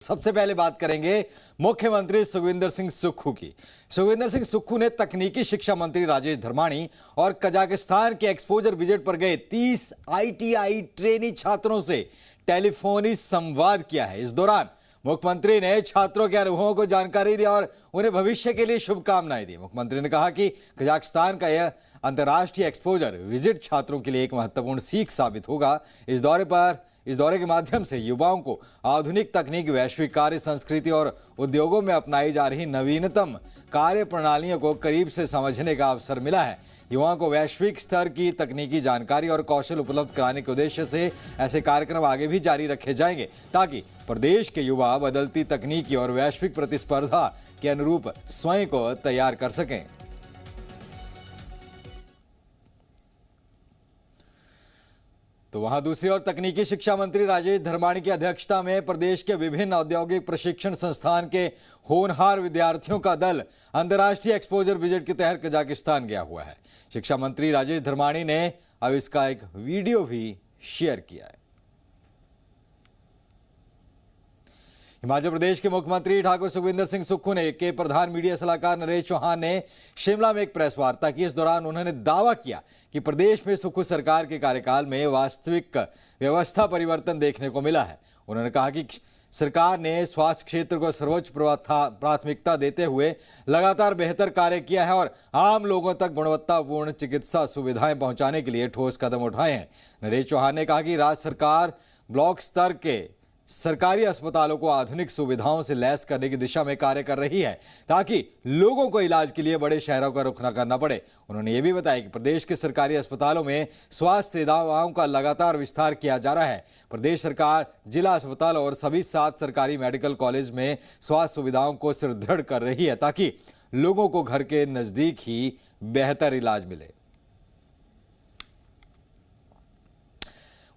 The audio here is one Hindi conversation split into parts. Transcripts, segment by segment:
सबसे पहले बात करेंगे मुख्यमंत्री सुखविंदर सिंह सुक्खू की। सुखविंदर सिंह सुक्खू ने तकनीकी शिक्षा मंत्री राजेश धर्माणी और कजाकिस्तान के एक्सपोजर विजिट पर गए 30 आईटीआई ट्रेनी छात्रों से टेलीफोनिक संवाद किया है। इस दौरान मुख्यमंत्री ने छात्रों के अनुभवों को जानकारी दी और उन्हें भविष्य के लिए शुभकामनाएं दी। मुख्यमंत्री ने कहा कि कजाकिस्तान का यह अंतर्राष्ट्रीय एक्सपोजर विजिट छात्रों के लिए एक महत्वपूर्ण सीख साबित होगा। इस दौरे के माध्यम से युवाओं को आधुनिक तकनीक, वैश्विक कार्य संस्कृति और उद्योगों में अपनाई जा रही नवीनतम कार्य प्रणालियों को करीब से समझने का अवसर मिला है। युवाओं को वैश्विक स्तर की तकनीकी जानकारी और कौशल उपलब्ध कराने के उद्देश्य से ऐसे कार्यक्रम आगे भी जारी रखे जाएंगे ताकि प्रदेश के युवा बदलती तकनीकी और वैश्विक प्रतिस्पर्धा के अनुरूप स्वयं को तैयार कर सकें। तो वहां दूसरी ओर तकनीकी शिक्षा मंत्री राजेश धर्माणी की अध्यक्षता में प्रदेश के विभिन्न औद्योगिक प्रशिक्षण संस्थान के होनहार विद्यार्थियों का दल अंतर्राष्ट्रीय एक्सपोजर विजिट के तहत कजाकिस्तान गया हुआ है। शिक्षा मंत्री राजेश धर्माणी ने अब इसका एक वीडियो भी शेयर किया है। हिमाचल प्रदेश के मुख्यमंत्री ठाकुर सुखविंदर सिंह सुक्खू ने के प्रधान मीडिया सलाहकार नरेश चौहान ने शिमला में एक प्रेस वार्ता की। इस दौरान उन्होंने दावा किया कि प्रदेश में सुक्खू सरकार के कार्यकाल में वास्तविक व्यवस्था परिवर्तन देखने को मिला है। उन्होंने कहा कि सरकार ने स्वास्थ्य क्षेत्र को सर्वोच्च प्राथमिकता देते हुए लगातार बेहतर कार्य किया है और आम लोगों तक गुणवत्तापूर्ण चिकित्सा सुविधाएं पहुंचाने के लिए ठोस कदम उठाए हैं। नरेश चौहान ने कहा कि राज्य सरकार ब्लॉक स्तर के सरकारी अस्पतालों को आधुनिक सुविधाओं से लैस करने की दिशा में कार्य कर रही है ताकि लोगों को इलाज के लिए बड़े शहरों का रुख न करना पड़े। उन्होंने ये भी बताया कि प्रदेश के सरकारी अस्पतालों में स्वास्थ्य सेवाओं का लगातार विस्तार किया जा रहा है। प्रदेश सरकार जिला अस्पताल और सभी 7 सरकारी मेडिकल कॉलेज में स्वास्थ्य सुविधाओं को सुदृढ़ कर रही है ताकि लोगों को घर के नजदीक ही बेहतर इलाज मिले।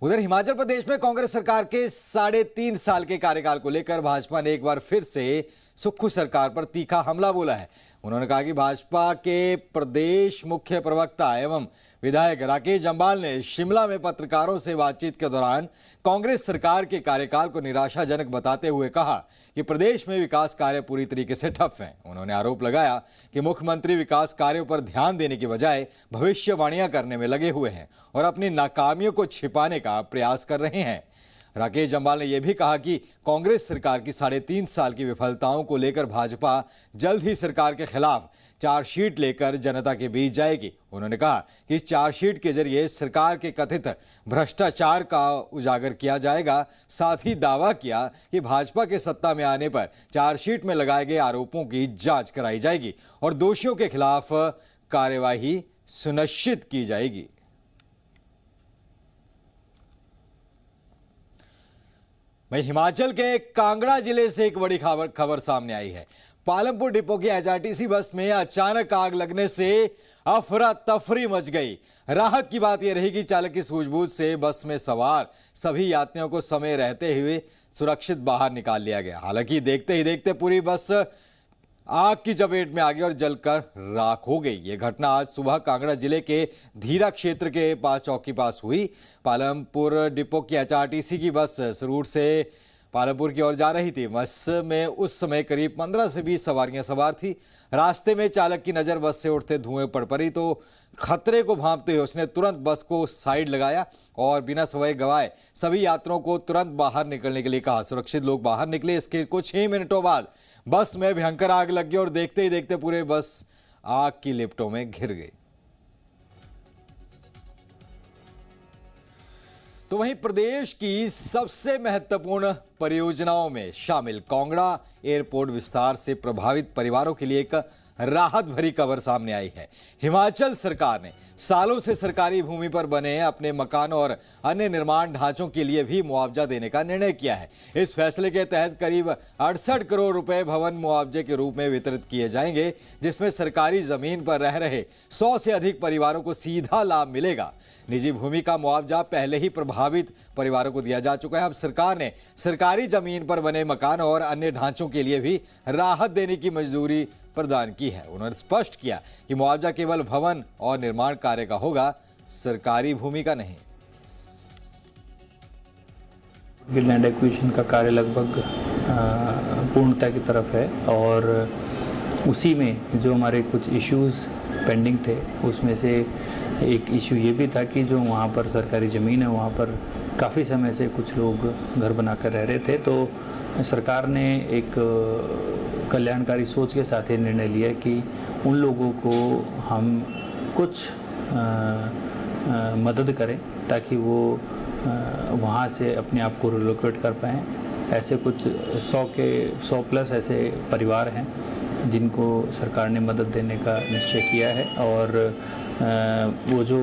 उधर हिमाचल प्रदेश में कांग्रेस सरकार के 3.5 साल के कार्यकाल को लेकर भाजपा ने एक बार फिर से सुक्खू सरकार पर तीखा हमला बोला है। उन्होंने कहा कि भाजपा के प्रदेश मुख्य प्रवक्ता एवं विधायक राकेश जम्वाल ने शिमला में पत्रकारों से बातचीत के दौरान कांग्रेस सरकार के कार्यकाल को निराशाजनक बताते हुए कहा कि प्रदेश में विकास कार्य पूरी तरीके से ठप हैं। उन्होंने आरोप लगाया कि मुख्यमंत्री विकास कार्यों पर ध्यान देने की बजाय भविष्यवाणियां करने में लगे हुए हैं और अपनी नाकामियों को छिपाने का प्रयास कर रहे हैं। राकेश जम्वाल ने यह भी कहा कि कांग्रेस सरकार की 3.5 साल की विफलताओं को लेकर भाजपा जल्द ही सरकार के खिलाफ चार्जशीट लेकर जनता के बीच जाएगी। उन्होंने कहा कि इस चार्जशीट के जरिए सरकार के कथित भ्रष्टाचार का उजागर किया जाएगा। साथ ही दावा किया कि भाजपा के सत्ता में आने पर चार्जशीट में लगाए गए आरोपों की जांच कराई जाएगी और दोषियों के खिलाफ कार्यवाही सुनिश्चित की जाएगी। वहीं हिमाचल के कांगड़ा जिले से एक बड़ी खबर सामने आई है। पालमपुर डिपो की एचआरटीसी बस में अचानक आग लगने से अफरा तफरी मच गई। राहत की बात यह रही कि चालक की सूझबूझ से बस में सवार सभी यात्रियों को समय रहते हुए सुरक्षित बाहर निकाल लिया गया। हालांकि देखते ही देखते पूरी बस आग की चपेट में आ गई और जलकर राख हो गई। यह घटना आज सुबह कांगड़ा जिले के धीरा क्षेत्र के पास चौक के पास हुई। पालमपुर डिपो की एचआरटीसी की बस रूट से पालमपुर की ओर जा रही थी। बस में उस समय करीब 15 से 20 सवारियां सवार थी। रास्ते में चालक की नज़र बस से उठते धुएं पर पड़ी तो खतरे को भांपते हुए उसने तुरंत बस को साइड लगाया और बिना समय गंवाए सभी यात्रियों को तुरंत बाहर निकलने के लिए कहा। सुरक्षित लोग बाहर निकले। इसके कुछ ही मिनटों बाद बस में भयंकर आग लग गई और देखते ही देखते पूरे बस आग की लिपटों में घिर गई। तो वहीं प्रदेश की सबसे महत्वपूर्ण परियोजनाओं में शामिल कांगड़ा एयरपोर्ट विस्तार से प्रभावित परिवारों के लिए एक राहत भरी खबर सामने आई है। हिमाचल सरकार ने सालों से सरकारी भूमि पर बने अपने मकानों और अन्य निर्माण ढांचों के लिए भी मुआवजा देने का निर्णय किया है। इस फैसले के तहत करीब 68 करोड़ रुपए भवन मुआवजे के रूप में वितरित किए जाएंगे, जिसमें सरकारी जमीन पर रह रहे 100 से अधिक परिवारों को सीधा लाभ मिलेगा। निजी भूमि का मुआवजा पहले ही प्रभावित परिवारों को दिया जा चुका है। अब सरकार ने सरकारी जमीन पर बने मकान और अन्य ढांचों के लिए भी राहत देने की मंजूरी प्रदान की है। उन्होंने स्पष्ट किया कि मुआवजा केवल भवन और निर्माण कार्य का होगा, सरकारी भूमि का नहीं। लैंड एक्विजिशन का कार्य लगभग पूर्णता की तरफ है और उसी में जो हमारे कुछ इश्यूज़ पेंडिंग थे उसमें से एक इशू ये भी था कि जो वहाँ पर सरकारी ज़मीन है वहाँ पर काफ़ी समय से कुछ लोग घर बनाकर रह रहे थे, तो सरकार ने एक कल्याणकारी सोच के साथ ये निर्णय लिया कि उन लोगों को हम कुछ मदद करें ताकि वो वहाँ से अपने आप को रिलोकेट कर पाएँ। ऐसे कुछ 100 प्लस ऐसे परिवार हैं जिनको सरकार ने मदद देने का निश्चय किया है और वो जो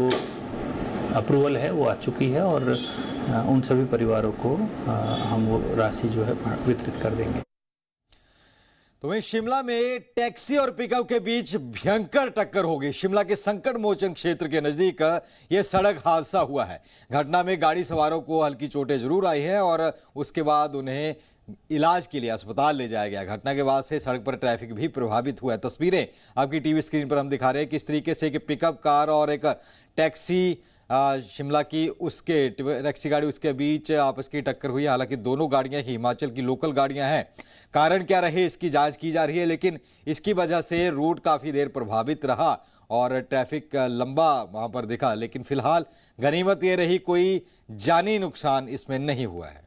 अप्रूवल है वो आ चुकी है और उन सभी परिवारों को हम वो राशि जो है वितरित कर देंगे। तो वहीं शिमला में टैक्सी और पिकअप के बीच भयंकर टक्कर हो गई। शिमला के संकट मोचन क्षेत्र के नजदीक यह सड़क हादसा हुआ है। घटना में गाड़ी सवारों को हल्की चोटें जरूर आई हैं और उसके बाद उन्हें इलाज के लिए अस्पताल ले जाया गया। घटना के बाद से सड़क पर ट्रैफिक भी प्रभावित हुआ है। तस्वीरें आपकी टीवी स्क्रीन पर हम दिखा रहे हैं किस तरीके से एक पिकअप कार और एक टैक्सी शिमला की उसके टैक्सी गाड़ी उसके बीच आपस की टक्कर हुई। हालांकि दोनों गाड़ियां ही हिमाचल की लोकल गाड़ियां हैं। कारण क्या रहे इसकी जांच की जा रही है, लेकिन इसकी वजह से रूट काफ़ी देर प्रभावित रहा और ट्रैफिक लंबा वहां पर दिखा। लेकिन फिलहाल गनीमत ये रही कोई जानी नुकसान इसमें नहीं हुआ है।